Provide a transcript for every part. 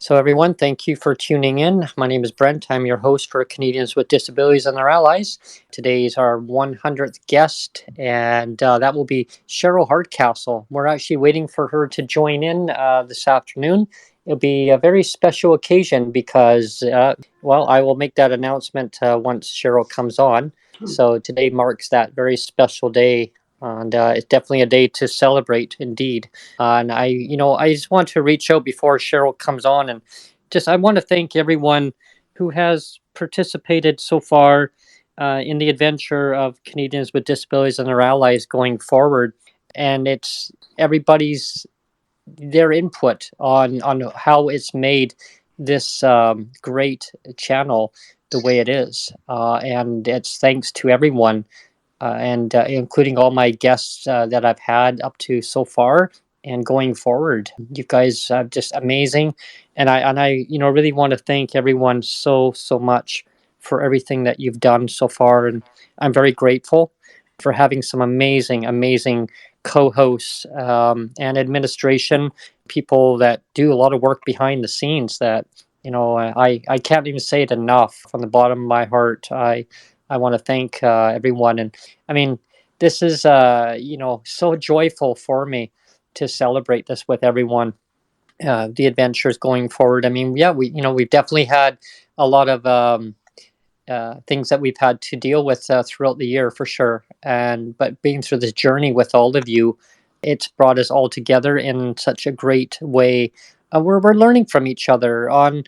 So, everyone, thank you for tuning in. My name is Brent. I'm your host for Canadians with Disabilities and their Allies. Today is our 100th guest, and that will be Cheryl Hardcastle. We're actually waiting for her to join in this afternoon. It'll be a very special occasion because, I will make that announcement once Cheryl comes on. So, today marks that very special day. And it's definitely a day to celebrate, indeed. And I just want to reach out before Cheryl comes on, and I want to thank everyone who has participated so far in the adventure of Canadians with Disabilities and their allies going forward. And it's everybody's their input on how it's made this great channel the way it is, and it's thanks to everyone and including all my guests that I've had up to so far and going forward. You guys are just amazing, and I really want to thank everyone so much for everything that you've done so far, and I'm very grateful for having some amazing co-hosts and administration people that do a lot of work behind the scenes that I can't even say it enough. From the bottom of my heart, I want to thank everyone. And I mean, this is so joyful for me to celebrate this with everyone. The adventures going forward. I mean, yeah, we've definitely had a lot of things that we've had to deal with throughout the year for sure. But being through this journey with all of you, it's brought us all together in such a great way. We're learning from each other on,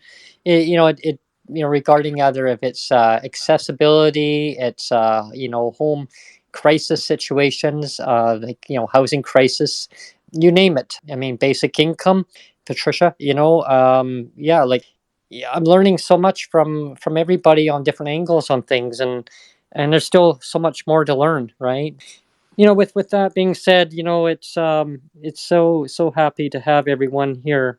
regarding either if it's accessibility, it's home crisis situations, like housing crisis, you name it. I mean, basic income, Patricia. Yeah, I'm learning so much from everybody on different angles on things, and there's still so much more to learn, right? With that being said, it's so happy to have everyone here.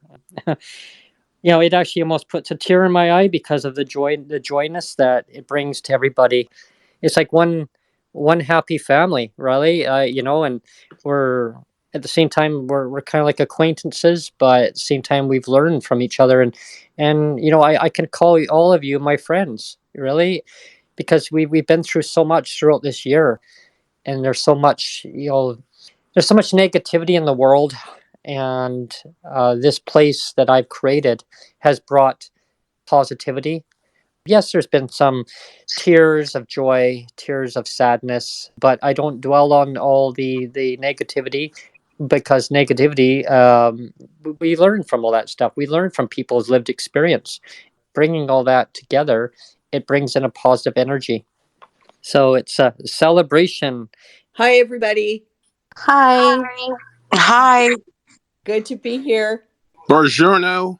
It actually almost puts a tear in my eye because of the joyness that it brings to everybody. It's like one happy family, really. And we're at the same time we're kind of like acquaintances, but at the same time we've learned from each other, and I can call all of you my friends, really, because we've been through so much throughout this year, and there's so much negativity in the world, and this place that I've created has brought positivity. Yes, there's been some tears of joy, tears of sadness, but I don't dwell on all the negativity, because negativity, we learn from all that stuff. We learn from people's lived experience. Bringing all that together, it brings in a positive energy. So it's a celebration. Hi, everybody. Hi. Hi. Good to be here. Buongiorno.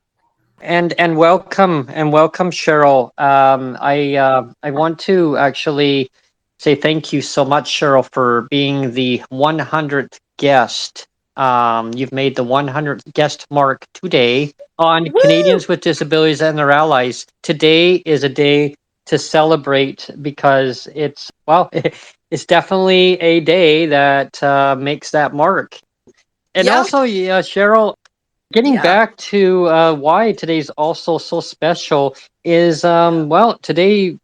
And welcome, Cheryl. I want to actually say thank you so much, Cheryl, for being the 100th guest. You've made the 100th guest mark today on Woo! Canadians with Disabilities and their Allies. Today is a day to celebrate because it's definitely a day that makes that mark. And Yeah. also, yeah, Cheryl, getting Yeah. back to why today's also so special is today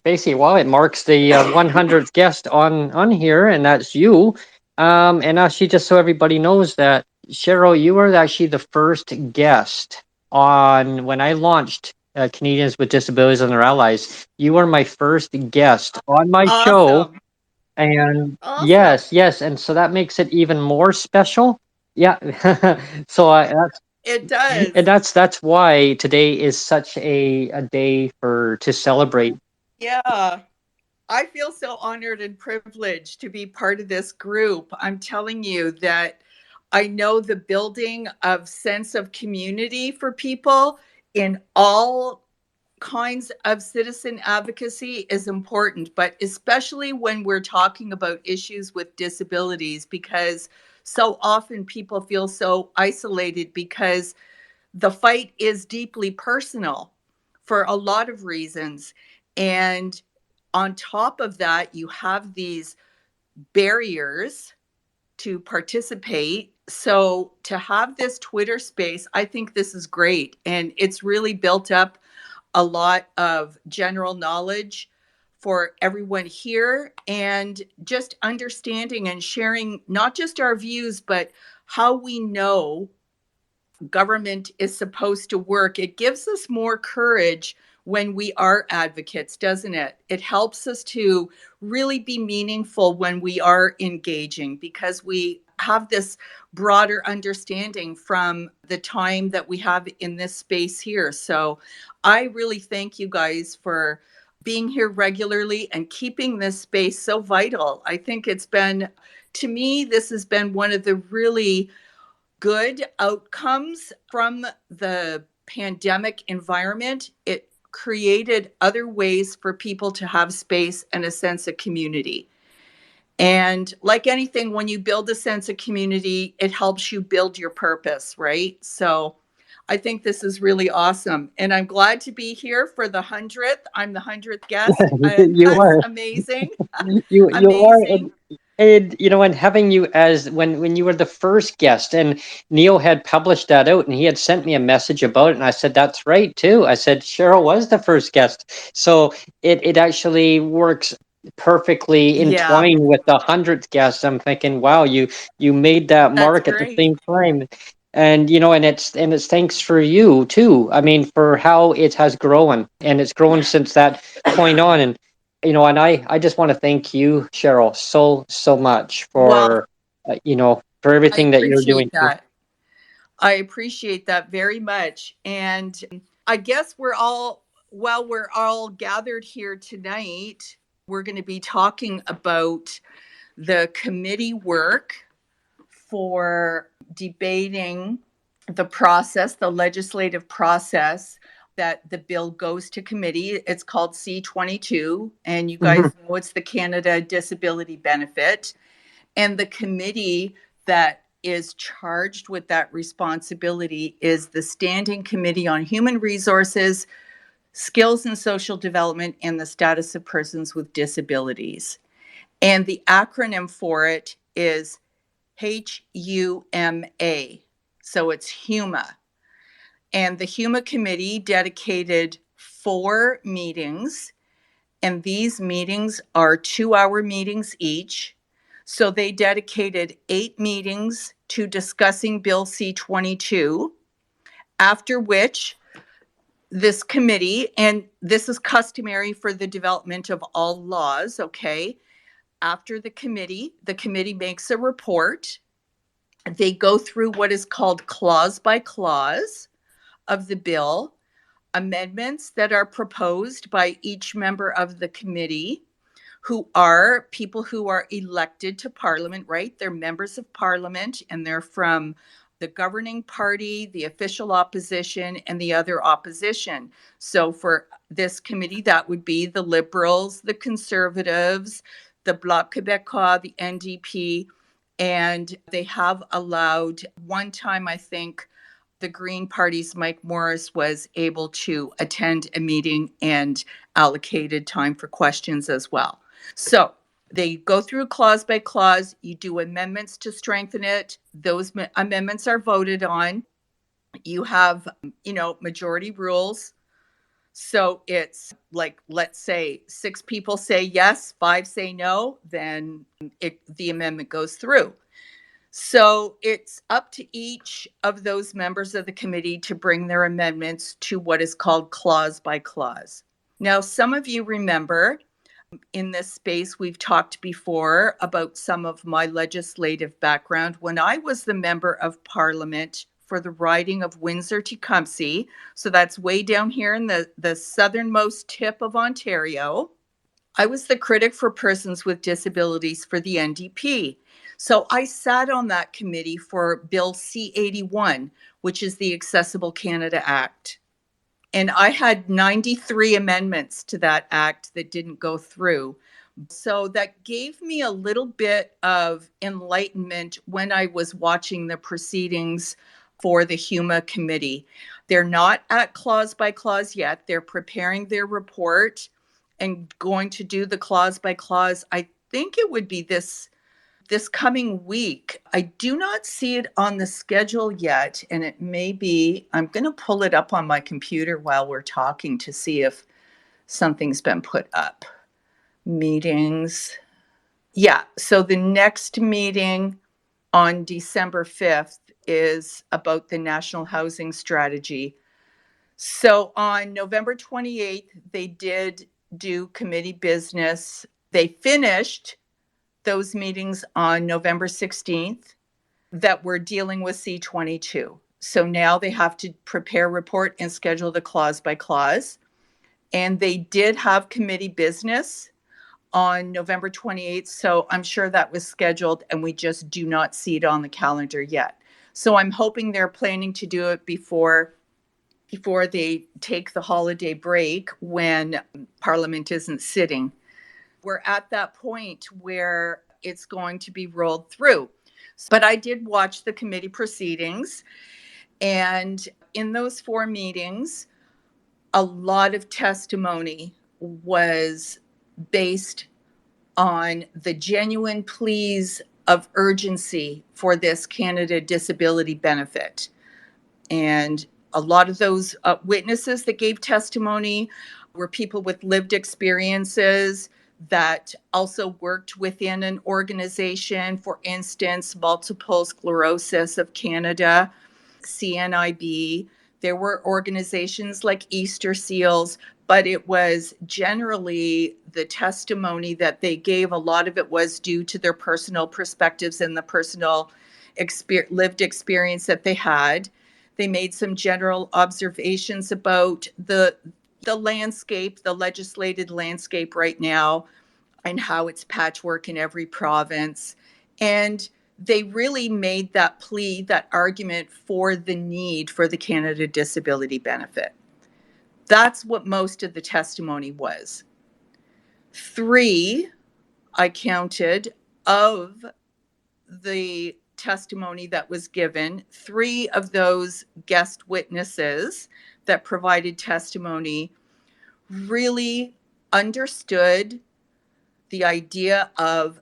basically it marks the 100th guest on here, and that's you. And actually, just so everybody knows that, Cheryl, you were actually the first guest on when I launched Canadians with Disabilities and their Allies. You were my first guest on my show, Awesome. and Awesome. yes, and so that makes it even more special. Yeah. so I It does. and that's why today is such a day to celebrate. Yeah. I feel so honored and privileged to be part of this group. I'm telling you that I know the building of sense of community for people in all kinds of citizen advocacy is important, but especially when we're talking about issues with disabilities, because so often people feel so isolated because the fight is deeply personal for a lot of reasons. And on top of that, you have these barriers to participate So to have this Twitter space, I think this is great. And it's really built up a lot of general knowledge for everyone here, and just understanding and sharing not just our views, but how we know government is supposed to work. It gives us more courage when we are advocates, doesn't it? It helps us to really be meaningful when we are engaging, because we have this broader understanding from the time that we have in this space here. So I really thank you guys for being here regularly and keeping this space so vital. I think it's been, to me, this has been one of the really good outcomes from the pandemic environment. It created other ways for people to have space and a sense of community. And like anything, when you build a sense of community, it helps you build your purpose, right? So I think this is really awesome. And I'm glad to be here for the 100th. I'm the 100th guest, and You that's are. amazing. You are, Amazing. and and having you as when you were the first guest, and Neil had published that out, and he had sent me a message about it, and I said that's right too. I said Cheryl was the first guest, so it actually works perfectly Yeah, entwined with the 100th guest. I'm thinking, wow, you made that that's mark at the great. same time. And and it's thanks for you too. I mean, for how it has grown, and it's grown since that point on. And I just want to thank you, Cheryl, so much Well, for I everything that you're appreciate doing too. that. I appreciate that very much. And I guess we're all gathered here tonight, we're going to be talking about the committee work for debating the process, the legislative process that the bill goes to committee. It's called C-22, and you Mhm. guys know it's the Canada Disability Benefit. And the committee that is charged with that responsibility is the Standing Committee on Human Resources, Skills and Social Development, and the Status of Persons with Disabilities. And the acronym for it is HUMA. So it's HUMA. And the HUMA Committee dedicated 4 meetings, and these meetings are 2-hour meetings each. So they dedicated 8 meetings to discussing Bill C-22, after which this committee, and this is customary for the development of all laws, okay? After the committee makes a report. They go through what is called clause by clause of the bill, amendments that are proposed by each member of the committee, who are people who are elected to parliament, right? They're members of parliament, and they're from the governing party, the official opposition, and the other opposition. So for this committee, that would be the Liberals, the Conservatives, the Bloc Québécois, the NDP, and they have allowed one time, I think, the Green Party's Mike Morris was able to attend a meeting and allocated time for questions as well. So they go through clause by clause. You do amendments to strengthen it. Those amendments are voted on. You have, majority rules. So it's like, let's say 6 people say yes, 5 say no, then the amendment goes through. So it's up to each of those members of the committee to bring their amendments to what is called clause by clause. Now, some of you remember in this space, we've talked before about some of my legislative background. When I was the member of parliament for the riding of Windsor-Tecumseh, so that's way down here in the southernmost tip of Ontario, I was the critic for persons with disabilities for the NDP. So I sat on that committee for Bill C-81, which is the Accessible Canada Act. And I had 93 amendments to that act that didn't go through. So that gave me a little bit of enlightenment when I was watching the proceedings for the HUMA committee. They're not at clause by clause yet. They're preparing their report and going to do the clause by clause. I think it would be this this coming week. I do not see it on the schedule yet, and it may be, I'm going to pull it up on my computer while we're talking to see if something's been put up. Meetings. Yeah, so the next meeting on December 5th is about the National Housing Strategy. So on November 28th, they did do committee business. They finished those meetings on November 16th that were dealing with C22. So now they have to prepare, report, and schedule the clause by clause. And they did have committee business on November 28th. So I'm sure that was scheduled and we just do not see it on the calendar yet. So I'm hoping they're planning to do it before they take the holiday break when Parliament isn't sitting. We're at that point where it's going to be rolled through. But I did watch the committee proceedings, and in those 4 meetings, a lot of testimony was based on the genuine pleas of urgency for this Canada Disability benefit. And a lot of those witnesses that gave testimony were people with lived experiences that also worked within an organization, for instance, Multiple Sclerosis of Canada, CNIB. There were organizations like Easter Seals, but it was generally the testimony that they gave. A lot of it was due to their personal perspectives and the personal lived experience that they had. They made some general observations about the landscape, the legislated landscape right now, and how it's patchwork in every province. And they really made that plea, that argument for the need for the Canada Disability benefit. That's what most of the testimony was. 3, I counted, of the testimony that was given, 3 of those guest witnesses that provided testimony really understood the idea of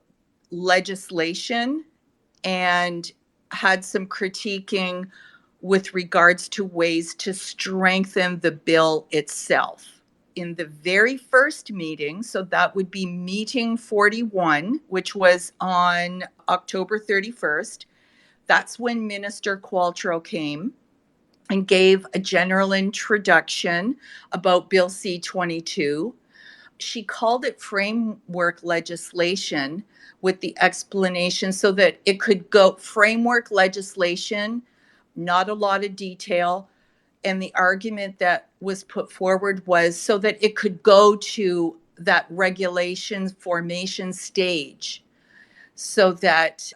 legislation and had some critiquing with regards to ways to strengthen the bill itself. In the very first meeting, so that would be meeting 41, which was on October 31st, that's when Minister Qualtrough came and gave a general introduction about Bill C-22. She called it framework legislation with the explanation so that it could go framework legislation, not a lot of detail. And the argument that was put forward was so that it could go to that regulation formation stage so that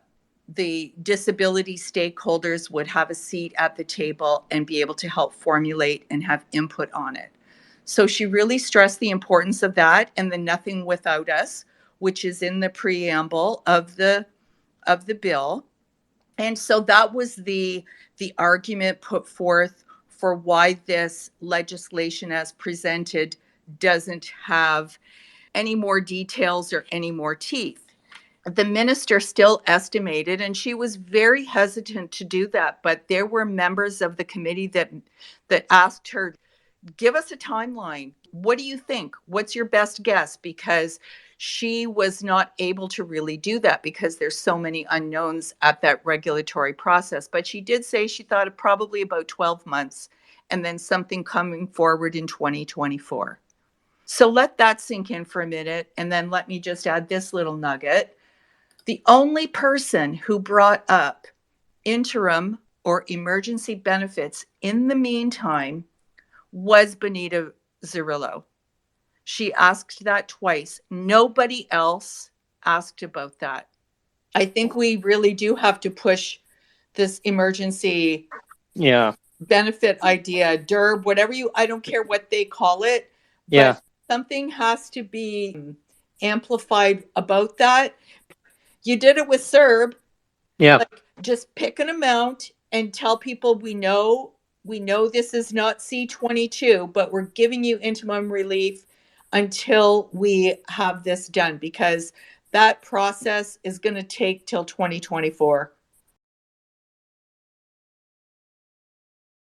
the disability stakeholders would have a seat at the table and be able to help formulate and have input on it. So she really stressed the importance of that and the nothing without us, which is in the preamble of the bill. And so that was the argument put forth for why this legislation as presented doesn't have any more details or any more teeth. The minister still estimated, and she was very hesitant to do that, but there were members of the committee that asked her, give us a timeline. What do you think? What's your best guess? Because she was not able to really do that because there's so many unknowns at that regulatory process. But she did say she thought of probably about 12 months and then something coming forward in 2024. So let that sink in for a minute. And then let me just add this little nugget. The only person who brought up interim or emergency benefits in the meantime was Benita Zerillo. She asked that twice. Nobody else asked about that. I think we really do have to push this emergency benefit idea, DERB, whatever I don't care what they call it, but something has to be amplified about that. You did it with CERB. Like, just pick an amount and tell people we know this is not C-22, but we're giving you interim relief until we have this done, because that process is going to take till 2024.